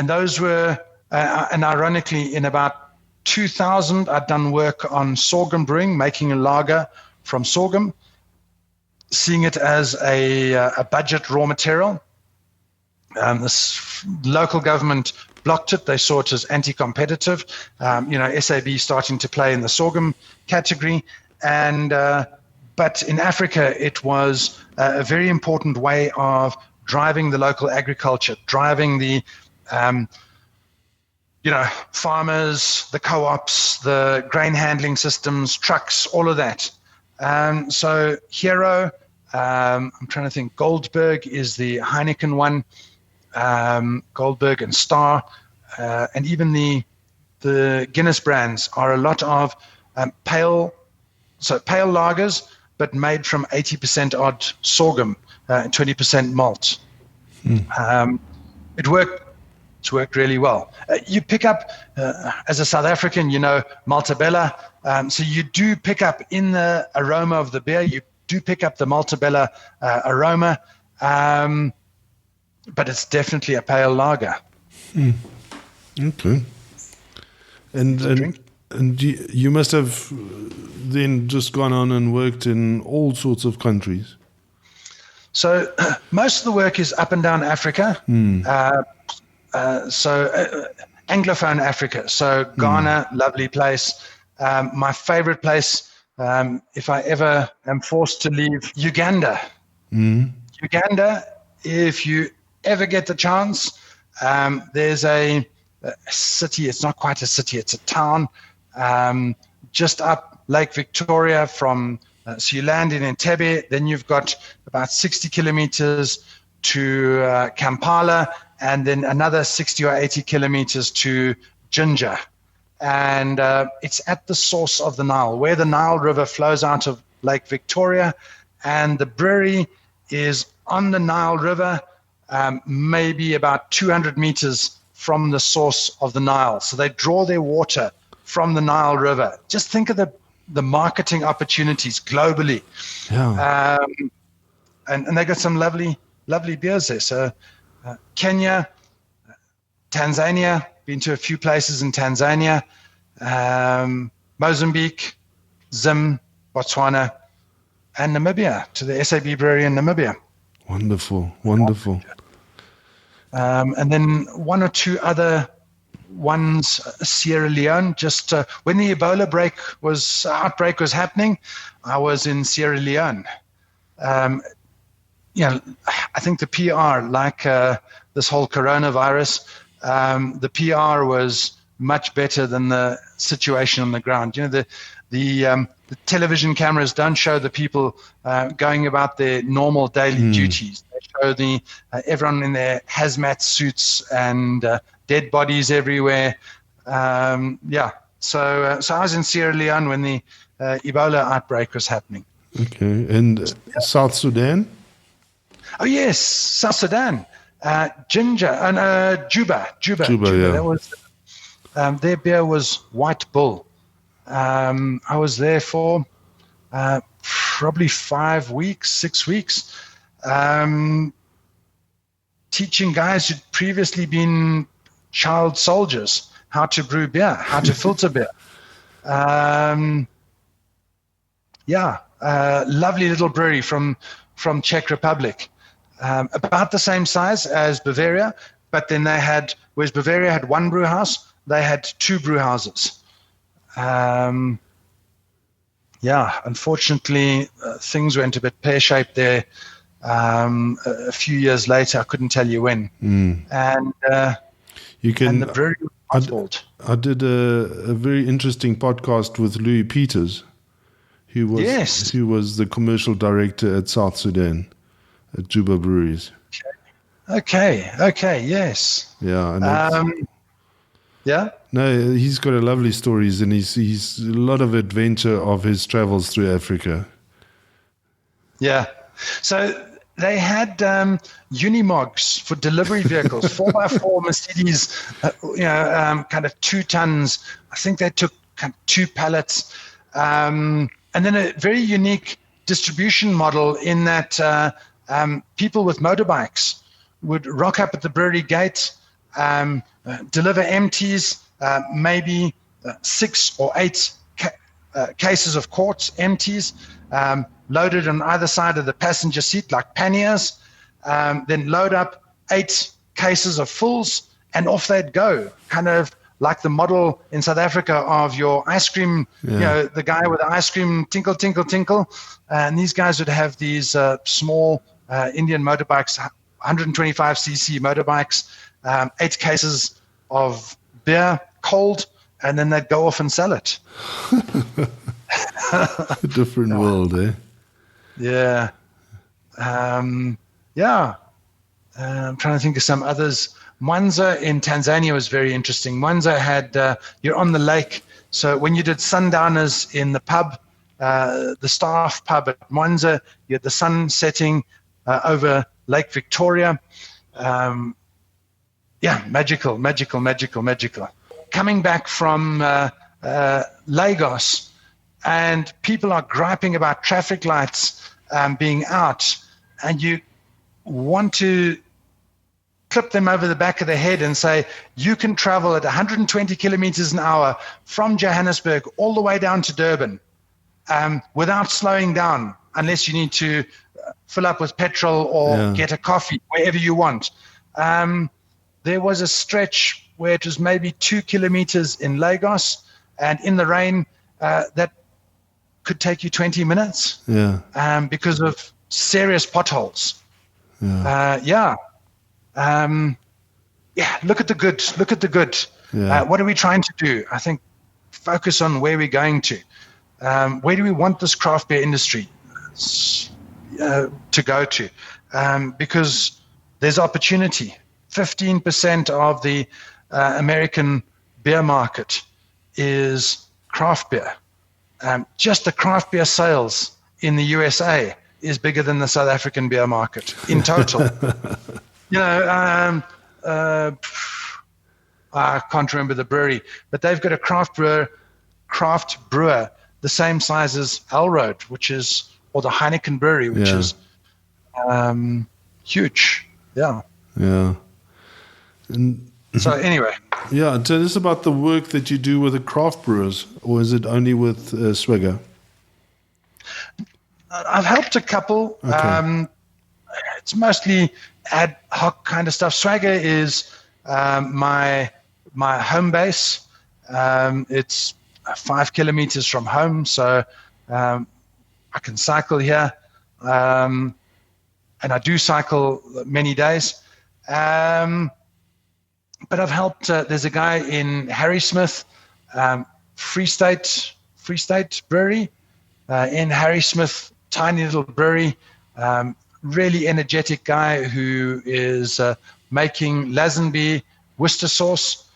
Those were, and ironically, in about 2000, I'd done work on sorghum brewing, making a lager from sorghum, seeing it as a budget raw material. This local government blocked it. They saw it as anti-competitive. SAB starting to play in the sorghum category, but in Africa, it was a very important way of driving the local agriculture, driving the farmers, the co-ops, the grain handling systems, trucks, all of that. So Hero, I'm trying to think, Goldberg is the Heineken one, Goldberg and Star, and even the Guinness brands are a lot of pale lagers, but made from 80% odd sorghum and 20% malt. It's worked really well. You pick up, as a South African, Maltabella. So you do pick up in the aroma of the beer, you do pick up the Maltabella aroma, but it's definitely a pale lager. Okay. And you must have then just gone on and worked in all sorts of countries. So most of the work is up and down Africa. Anglophone Africa. So Ghana, lovely place. My favorite place, if I ever am forced to leave, Uganda. Uganda, if you ever get the chance, There's a city. It's not quite a city. It's a town just up Lake Victoria from. So you land in Entebbe. Then you've got about 60 kilometers to Kampala, and then another 60 or 80 kilometers to Jinja. And it's at the source of the Nile, where the Nile River flows out of Lake Victoria, and the brewery is on the Nile River, maybe about 200 meters from the source of the Nile. So they draw their water from the Nile River. Just think of the marketing opportunities globally. Yeah. And they got some lovely beers there. So Kenya, Tanzania, been to a few places in Tanzania, Mozambique, Zim, Botswana, and Namibia, to the SAB brewery in Namibia. Wonderful. And then one or two other ones, Sierra Leone. Just when the Ebola outbreak was happening, I was in Sierra Leone. I think the PR, like this whole coronavirus, the PR was much better than the situation on the ground. The television cameras don't show the people going about their normal daily duties. They show everyone in their hazmat suits and dead bodies everywhere. So I was in Sierra Leone when the Ebola outbreak was happening. Okay, and South Sudan? Oh yes, South Sudan. Ginger and Juba. Yeah. That was their beer was White Bull. I was there for probably 5 weeks, 6 weeks, teaching guys who'd previously been child soldiers how to brew beer, how to filter beer. Lovely little brewery from Czech Republic. About the same size as Bavaria, but then whereas Bavaria had one brew house, they had two brew houses. Unfortunately, things went a bit pear-shaped there. A few years later, I couldn't tell you when. And the brewery was mothballed. I did a very interesting podcast with Louis Peters, who was the commercial director at South Sudan, at Juba Breweries. Okay, yes. Yeah. And yeah? No, he's got a lovely stories, and he's a lot of adventure of his travels through Africa. Yeah. So they had Unimogs for delivery vehicles, 4x4 Mercedes, kind of 2 tons. I think they took kind of 2 pallets. And then a very unique distribution model in that people with motorbikes would rock up at the brewery gate, deliver empties, maybe 6 or 8 cases of quarts, empties, loaded on either side of the passenger seat like panniers, then load up 8 cases of fulls, and off they'd go, kind of like the model in South Africa of your ice cream, the guy with the ice cream, tinkle, tinkle, tinkle. And these guys would have these small Indian motorbikes, 125cc motorbikes, 8 cases of beer, cold, and then they'd go off and sell it. A different world, eh? Yeah. I'm trying to think of some others. Mwanza in Tanzania was very interesting. Mwanza had, you're on the lake. So when you did sundowners in the pub, the staff pub at Mwanza, you had the sun setting over Lake Victoria. Magical. Coming back from Lagos, and people are griping about traffic lights being out, and you want to clip them over the back of the head and say, you can travel at 120 kilometers an hour from Johannesburg all the way down to Durban without slowing down, unless you need to fill up with petrol or get a coffee, wherever you want. There was a stretch where it was maybe 2 kilometers in Lagos, and in the rain, that could take you 20 minutes because of serious potholes. yeah, look at the good. Look at the good. Yeah. What are we trying to do? I think focus on where we're going to. Where do we want this craft beer industry to go to? Because there's opportunity. 15% of the American beer market is craft beer. Just the craft beer sales in the USA is bigger than the South African beer market in total. I can't remember the brewery, but they've got a craft brewer the same size as Alroad, or the Heineken brewery, which is huge. Yeah. Yeah. And so anyway. Yeah, tell us about the work that you do with the craft brewers, or is it only with Swagger? I've helped a couple. Okay. It's mostly ad hoc kind of stuff. Swagger is my home base. It's 5 kilometers from home, so I can cycle here, and I do cycle many days. But I've helped. There's a guy in Harrismith, Free State Brewery, in Harrismith, tiny little brewery. Really energetic guy who is making Lazenby Worcester sauce,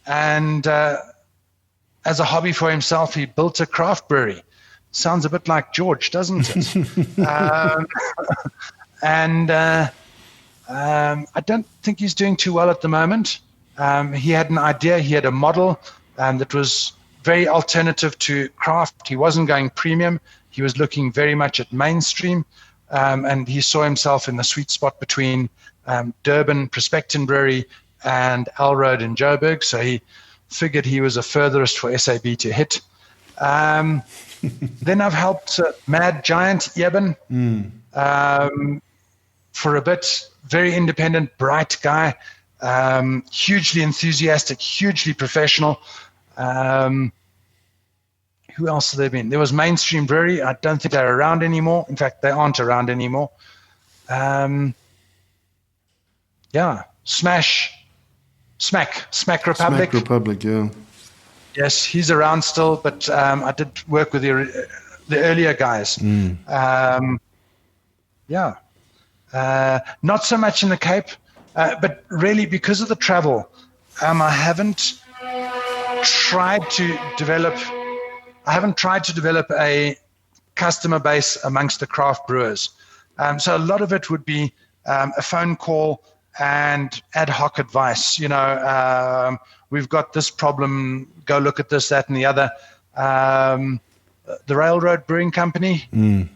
and as a hobby for himself, he built a craft brewery. Sounds a bit like George, doesn't it? And I don't think he's doing too well at the moment. He had an idea, he had a model that was very alternative to craft. He wasn't going premium. He was looking very much at mainstream. And he saw himself in the sweet spot between Durban, Prospecton Brewery, and Alroad in Joburg. So he figured he was a furthest for SAB to hit. Then I've helped Mad Giant Eben for a bit. Very independent, bright guy, hugely enthusiastic, hugely professional. Who else have there been? There was Mainstream Brewery. I don't think they're around anymore. In fact, they aren't around anymore. Smack Republic. Smack Republic, yeah. Yes, he's around still, but I did work with the earlier guys. Not so much in the Cape, but really because of the travel, I haven't tried to develop a customer base amongst the craft brewers. So a lot of it would be a phone call and ad hoc advice. We've got this problem, go look at this, that, and the other. The Railroad Brewing Company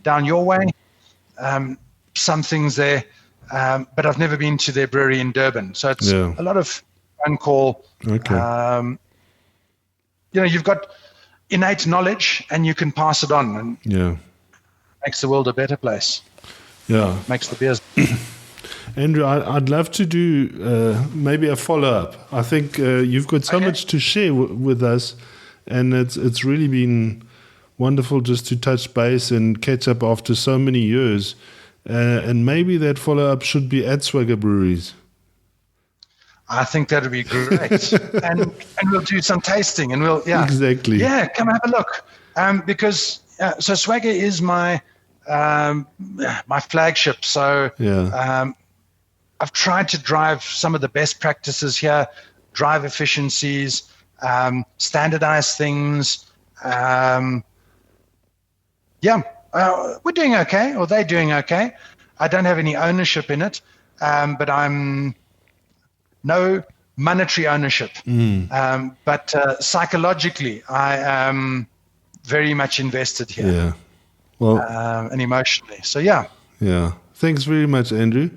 down your way, some things there, but I've never been to their brewery in Durban. So it's a lot of phone call. Okay. You've got innate knowledge and you can pass it on, and makes the world a better place. Yeah. Makes the beers. Andrew, I'd love to do maybe a follow-up. I think you've got so much to share with us, and it's really been wonderful just to touch base and catch up after so many years. And maybe that follow-up should be at Swagger Breweries. I think that would be great. and we'll do some tasting, and we'll Exactly. Yeah, come have a look. Because so Swagger is my flagship. So I've tried to drive some of the best practices here, drive efficiencies, standardize things. We're doing okay, or they're doing okay. I don't have any ownership in it, but I'm no monetary ownership. But psychologically, I am very much invested here. Yeah. Well, and emotionally. So, yeah. Yeah. Thanks very much, Andrew.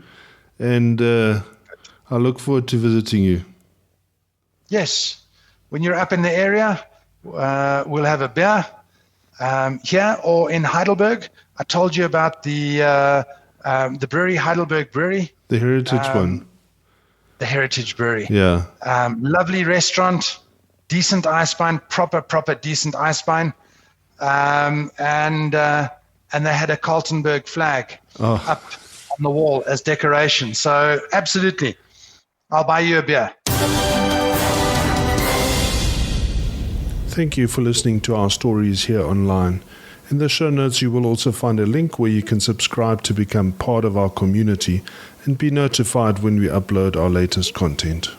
And I look forward to visiting you. Yes. When you're up in the area, we'll have a beer here or in Heidelberg. I told you about the brewery, Heidelberg Brewery. The heritage one. The Heritage Brewery. Yeah. Lovely restaurant, decent Eisbein, proper decent Eisbein. And they had a Kaltenberg flag up on the wall as decoration. So absolutely. I'll buy you a beer. Thank you for listening to our stories here online. In the show notes, you will also find a link where you can subscribe to become part of our community and be notified when we upload our latest content.